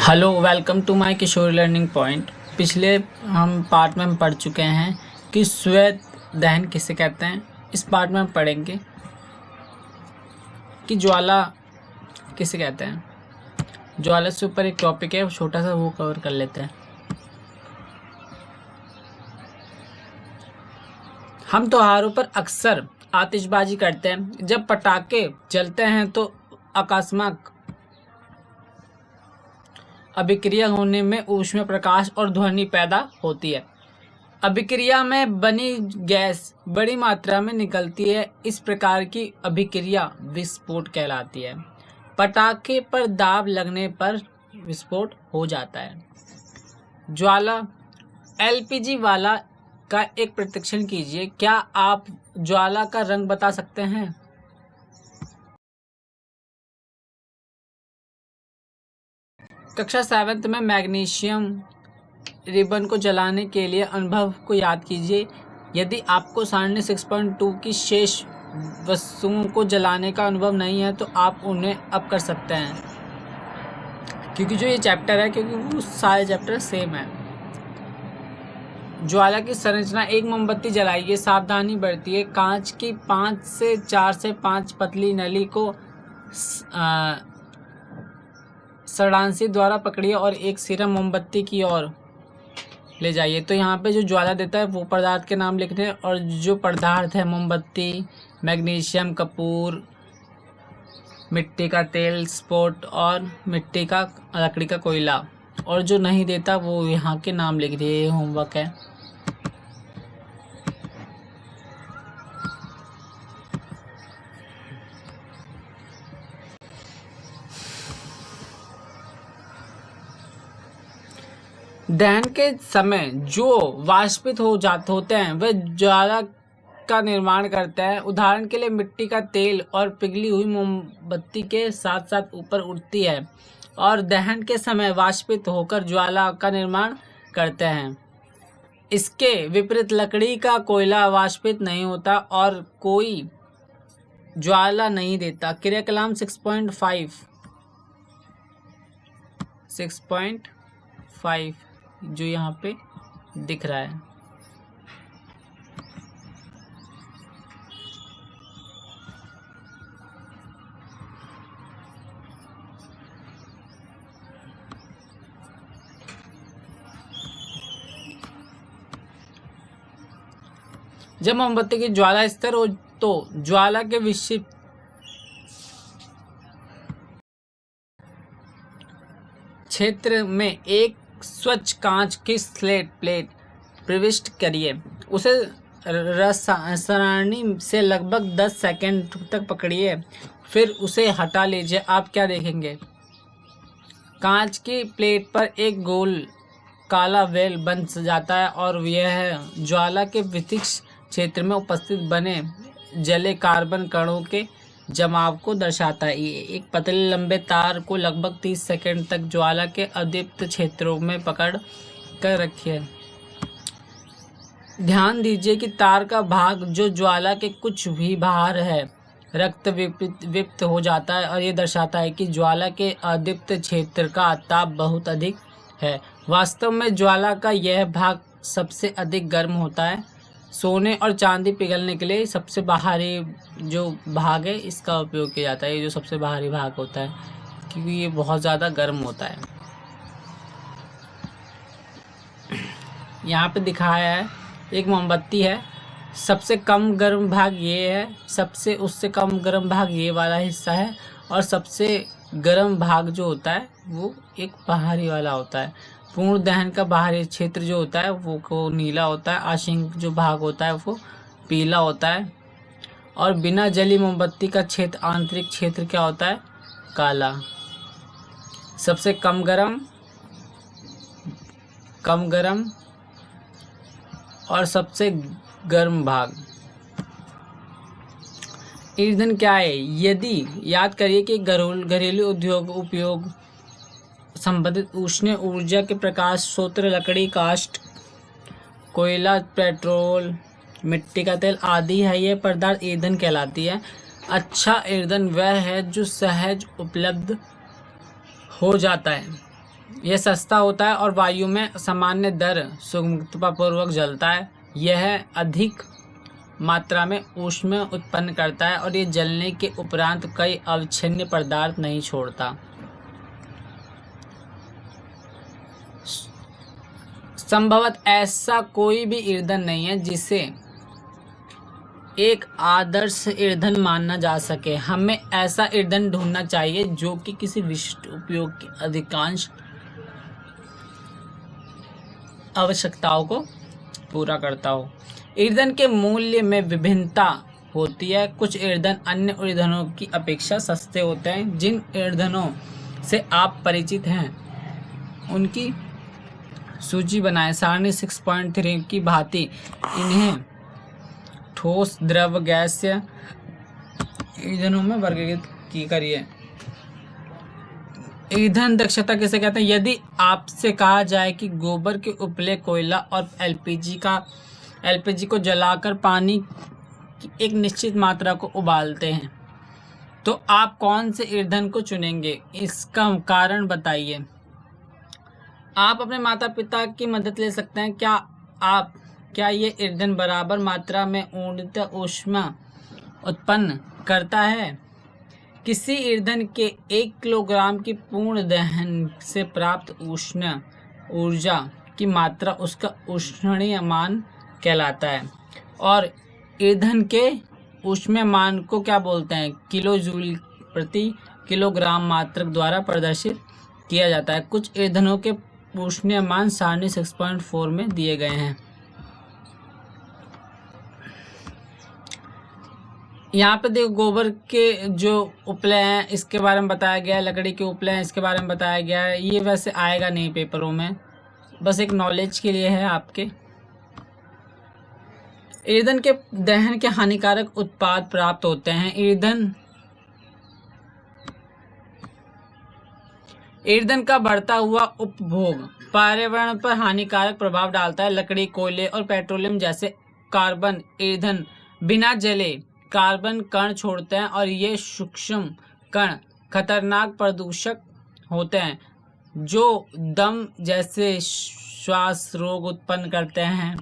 Hello, welcome to my Kishore learning point. पिछले हम part में हम पढ़ चुके हैं कि श्वेत दहन किसे कहते हैं। इस पार्ट में हम पढ़ेंगे कि ज्वाला किसे कहते हैं। ज्वाला से ऊपर एक टॉपिक है, छोटा सा, वो कवर कर लेते हैं। हम त्योहारों पर अक्सर आतिशबाजी करते हैं। जब पटाखे जलते हैं तो अकस्मात अभिक्रिया होने में ऊष्मा प्रकाश और ध्वनि पैदा होती है। अभिक्रिया में बनी गैस बड़ी मात्रा में निकलती है। इस प्रकार की अभिक्रिया विस्फोट कहलाती है। पटाखे पर दाब लगने पर विस्फोट हो जाता है। ज्वाला एलपीजी वाला का एक परीक्षण कीजिए। क्या आप ज्वाला का रंग बता सकते हैं? कक्षा 7 में मैग्नीशियम रिबन को जलाने के लिए अनुभव को याद कीजिए। यदि आपको सारणी 6.2 की शेष वस्तुओं को जलाने का अनुभव नहीं है तो आप उन्हें अब कर सकते हैं, क्योंकि जो ये चैप्टर है, क्योंकि वो सारे चैप्टर सेम है। ज्वाला की संरचना: एक मोमबत्ती जलाइए, सावधानी बरतिए। कांच की 4 से 5 पतली नली को षडांशी द्वारा पकड़िए और एक सिरा मोमबत्ती की ओर ले जाइए। तो यहाँ पे जो ज्वाला देता है वो पदार्थ के नाम लिखने हैं, और जो पदार्थ है मोमबत्ती, मैग्नीशियम, कपूर, मिट्टी का तेल, स्पोट और मिट्टी का लकड़ी का कोयला, और जो नहीं देता वो यहाँ के नाम लिख दिए। ये होमवर्क है। दहन के समय जो वाष्पित होते हैं वे ज्वाला का निर्माण करते हैं। उदाहरण के लिए मिट्टी का तेल और पिघली हुई मोमबत्ती के साथ साथ ऊपर उठती है और दहन के समय वाष्पित होकर ज्वाला का निर्माण करते हैं। इसके विपरीत लकड़ी का कोयला वाष्पित नहीं होता और कोई ज्वाला नहीं देता। क्रियाकलाप 6.5 जो यहाँ पे दिख रहा है। जब मोमबत्ती की ज्वाला स्थिर हो तो ज्वाला के विशिष्ट क्षेत्र में एक स्वच्छ कांच की स्लेट प्लेट प्रविष्ट करिए। उसे रसायनी से लगभग 10 सेकंड तक पकड़िए, फिर उसे हटा लीजिए। आप क्या देखेंगे? कांच की प्लेट पर एक गोल काला वेल बन जाता है और यह ज्वाला के विशिष्ट क्षेत्र में उपस्थित बने जले कार्बन कणों के जमाव को दर्शाता है। एक पतले लंबे तार को लगभग 30 सेकंड तक ज्वाला के अदीप्त क्षेत्रों में पकड़ कर रखिए। ध्यान दीजिए कि तार का भाग जो ज्वाला के कुछ भी बाहर है रक्त विप्त हो जाता है, और ये दर्शाता है कि ज्वाला के अदीप्त क्षेत्र का ताप बहुत अधिक है। वास्तव में ज्वाला का यह भाग सबसे अधिक गर्म होता है। सोने और चांदी पिघलने के लिए सबसे बाहरी जो भाग है इसका उपयोग किया जाता है। ये जो सबसे बाहरी भाग होता है, क्योंकि ये बहुत ज़्यादा गर्म होता है। यहाँ पे दिखाया है एक मोमबत्ती है। सबसे कम गर्म भाग ये है, उससे कम गर्म भाग ये वाला हिस्सा है, और सबसे गर्म भाग जो होता है वो एक बाहरी वाला होता है। पूर्ण दहन का बाहरी क्षेत्र जो होता है वो नीला होता है। आंशिक जो भाग होता है वो पीला होता है, और बिना जली मोमबत्ती का क्षेत्र आंतरिक क्षेत्र क्या होता है? काला। सबसे कम गरम और सबसे गर्म भाग। ईंधन क्या है? यदि याद करिए कि घरेलू उद्योग उपयोग संबंधित उष्ण ऊर्जा के प्रकाश स्रोत लकड़ी, काष्ठ, कोयला, पेट्रोल, मिट्टी का तेल आदि है। ये पदार्थ ईंधन कहलाती है। अच्छा ईंधन वह है जो सहज उपलब्ध हो जाता है। यह सस्ता होता है और वायु में सामान्य दर सुगमतापूर्वक जलता है। यह अधिक मात्रा में ऊष्मा उत्पन्न करता है और ये जलने के उपरांत कई अविच्छिन्न पदार्थ नहीं छोड़ता। संभवतः ऐसा कोई भी ईंधन नहीं है जिसे एक आदर्श ईंधन माना जा सके। हमें ऐसा ईंधन ढूंढना चाहिए जो कि किसी विशिष्ट उपयोग की अधिकांश आवश्यकताओं को पूरा करता हो। ईंधन के मूल्य में विभिन्नता होती है। कुछ ईंधन अन्य ईंधनों की अपेक्षा सस्ते होते हैं। जिन ईंधनों से आप परिचित हैं उनकी सूची बनाएं। सारणी 6.3 की भांति इन्हें ठोस, द्रव, गैस ईंधनों में वर्गीकृत करिए। ईंधन दक्षता किसे कहते हैं? यदि आपसे कहा जाए कि गोबर के उपले, कोयला और एलपीजी को जलाकर पानी की एक निश्चित मात्रा को उबालते हैं तो आप कौन से ईंधन को चुनेंगे? इसका कारण बताइए। आप अपने माता पिता की मदद ले सकते हैं। क्या ये ईंधन बराबर मात्रा में ऊर्जा ऊष्मा उत्पन्न करता है? किसी ईंधन के 1 किलोग्राम की पूर्ण दहन से प्राप्त ऊर्जा की मात्रा उसका ऊष्मीय मान कहलाता है और ईंधन के ऊष्मीय मान को क्या बोलते हैं? किलो जूल प्रति किलोग्राम मात्रक द्वारा प्रदर्शित किया जाता है। कुछ ईंधनों के ऊष्मीय मान सारणी 6.4 में दिए गए हैं। यहाँ पे देखो, गोबर के जो उपले हैं इसके बारे में बताया गया है, लकड़ी के उपले हैं इसके बारे में बताया गया है। ये वैसे आएगा नहीं पेपरों में, बस एक नॉलेज के लिए है आपके। ईंधन के दहन के हानिकारक उत्पाद प्राप्त होते हैं। ईंधन का बढ़ता हुआ उपभोग पर्यावरण पर हानिकारक प्रभाव डालता है। लकड़ी, कोयले और पेट्रोलियम जैसे कार्बन ईंधन बिना जले कार्बन कण छोड़ते हैं और ये सूक्ष्म कण खतरनाक प्रदूषक होते हैं जो दम जैसे श्वास रोग उत्पन्न करते हैं।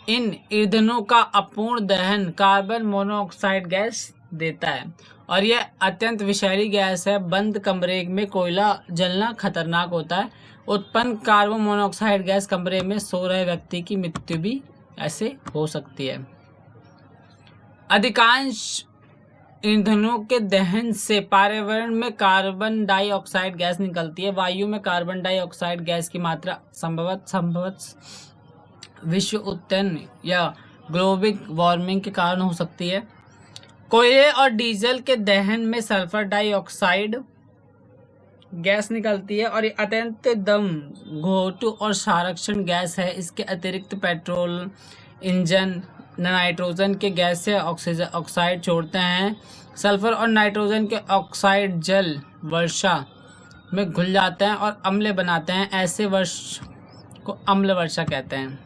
इन ईंधनों का अपूर्ण दहन कार्बन मोनोऑक्साइड गैस देता है और यह अत्यंत विषैली गैस है। बंद कमरे में कोयला जलना खतरनाक होता है। उत्पन्न कार्बन मोनोऑक्साइड गैस कमरे में सो रहे व्यक्ति की मृत्यु भी ऐसे हो सकती है। अधिकांश ईंधनों के दहन से पर्यावरण में कार्बन डाइऑक्साइड गैस निकलती है। वायु में कार्बन डाइऑक्साइड गैस की मात्रा संभवतः विश्व उष्णन या ग्लोबल वार्मिंग के कारण हो सकती है। कोयले और डीजल के दहन में सल्फर डाइऑक्साइड गैस निकलती है और ये अत्यंत दम घोटू और संरक्षण गैस है। इसके अतिरिक्त पेट्रोल इंजन नाइट्रोजन के गैस से ऑक्साइड छोड़ते हैं। सल्फर और नाइट्रोजन के ऑक्साइड जल वर्षा में घुल जाते हैं और अम्ल बनाते हैं। ऐसे वर्षा को अम्ल वर्षा कहते हैं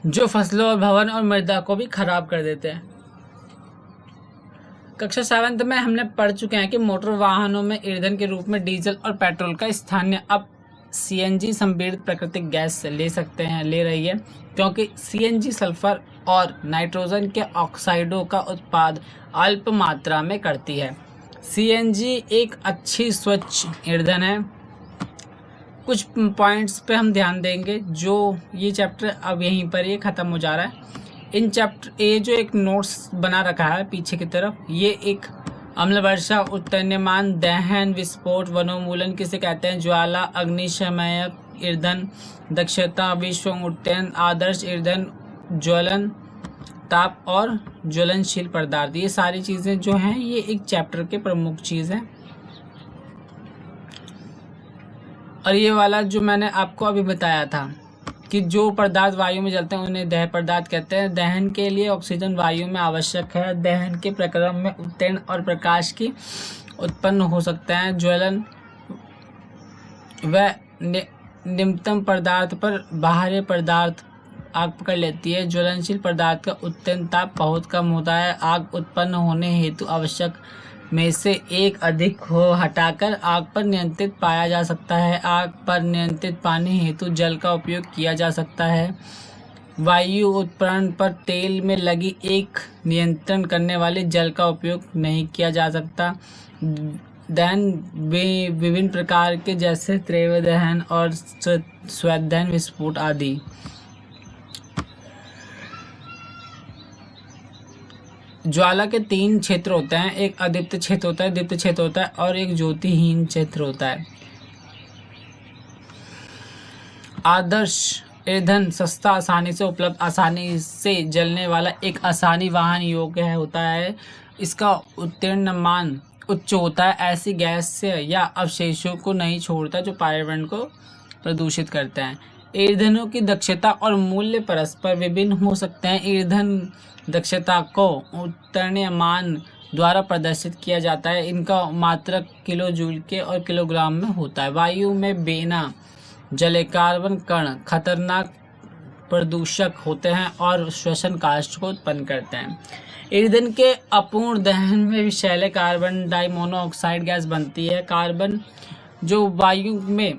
जो फसलों और भवन और मृदा को भी खराब कर देते हैं। कक्षा 7 में हमने पढ़ चुके हैं कि मोटर वाहनों में ईंधन के रूप में डीजल और पेट्रोल का स्थान अब सीएनजी संपीड़ित प्राकृतिक गैस ले रही है, क्योंकि सीएनजी सल्फर और नाइट्रोजन के ऑक्साइडों का उत्पाद अल्प मात्रा में करती है। सीएनजी एक अच्छी स्वच्छ ईंधन है। कुछ पॉइंट्स पे हम ध्यान देंगे। जो ये चैप्टर अब यहीं पर ये ख़त्म हो जा रहा है। ये जो एक नोट्स बना रखा है पीछे की तरफ, ये एक अम्ल वर्षा, उत्तन्यमान, दहन, विस्फोट, वनोन्मूलन किसे कहते हैं, ज्वाला, अग्निशमयक ईंधन, दक्षता, विश्व उड्डयन, आदर्श ईंधन, ज्वलन ताप और ज्वलनशील पदार्थ, ये सारी चीज़ें जो हैं ये एक चैप्टर के प्रमुख चीज़ हैं। और ये वाला जो मैंने आपको अभी बताया था कि जो पदार्थ वायु में जलते हैं उन्हें दहन पदार्थ कहते हैं। दहन के लिए ऑक्सीजन वायु में आवश्यक है। दहन के प्रक्रम में उत्तीर्ण और प्रकाश की उत्पन्न हो सकते हैं। ज्वलन व निम्नतम पदार्थ पर बाहरी पदार्थ आग पकड़ लेती है। ज्वलनशील पदार्थ का उत्तीर्ण ताप बहुत कम होता है। आग उत्पन्न होने हेतु आवश्यक में से एक अधिक हो हटाकर आग पर नियंत्रित पाया जा सकता है। आग पर नियंत्रित पानी हेतु जल का उपयोग किया जा सकता है। वायु उत्परण पर तेल में लगी एक नियंत्रण करने वाले जल का उपयोग नहीं किया जा सकता। दहन विभिन्न प्रकार के जैसे तीव्र दहन और स्वदहन विस्फोट आदि। ज्वाला के 3 क्षेत्र होते हैं, एक अदीप्त क्षेत्र होता है, दीप्त क्षेत्र होता है और एक ज्योतिहीन क्षेत्र होता है। आदर्श ईंधन सस्ता, आसानी से उपलब्ध, आसानी से जलने वाला, एक आसानी वाहन योग्य होता है। इसका उत्तीर्ण मान उच्च होता है। ऐसी गैस से या अवशेषों को नहीं छोड़ता जो पर्यावरण को प्रदूषित करते हैं। ईंधनों की दक्षता और मूल्य परस्पर विभिन्न हो सकते हैं। ईंधन दक्षता को उत्तीर्ण मान द्वारा प्रदर्शित किया जाता है। इनका मात्रक किलो जूल के और किलोग्राम में होता है। वायु में बिना जले कार्बन कण खतरनाक प्रदूषक होते हैं और श्वसन काष्ठ को उत्पन्न करते हैं। ईंधन के अपूर्ण दहन में विषैले कार्बन डाइमोनोऑक्साइड गैस बनती है। कार्बन जो वायु में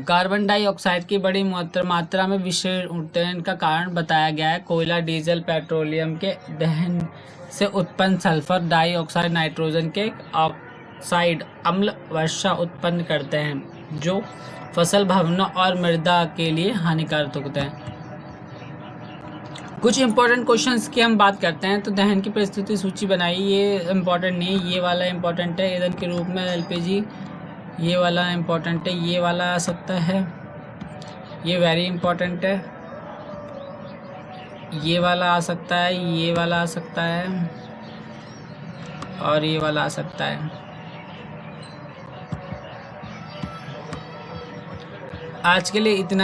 कार्बन डाइऑक्साइड की बड़ी मात्रा में विषैले उत्सर्जन का कारण बताया गया है। कोयला, डीजल, पेट्रोलियम के दहन से उत्पन्न सल्फर डाइऑक्साइड नाइट्रोजन के ऑक्साइड अम्ल वर्षा उत्पन्न करते हैं जो फसल भवनों और मृदा के लिए हानिकारक होते हैं। कुछ इंपॉर्टेंट क्वेश्चंस की हम बात करते हैं तो दहन की प्रस्तुति सूची बनाई। ये इम्पोर्टेंट नहीं, ये वाला इम्पोर्टेंट है। ईंधन के रूप में एलपीजी, ये वाला इम्पोर्टेंट है। ये वाला आ सकता है, ये वेरी इम्पोर्टेंट है। ये वाला आ सकता है, ये वाला आ सकता है और ये वाला आ सकता है। आज के लिए इतना।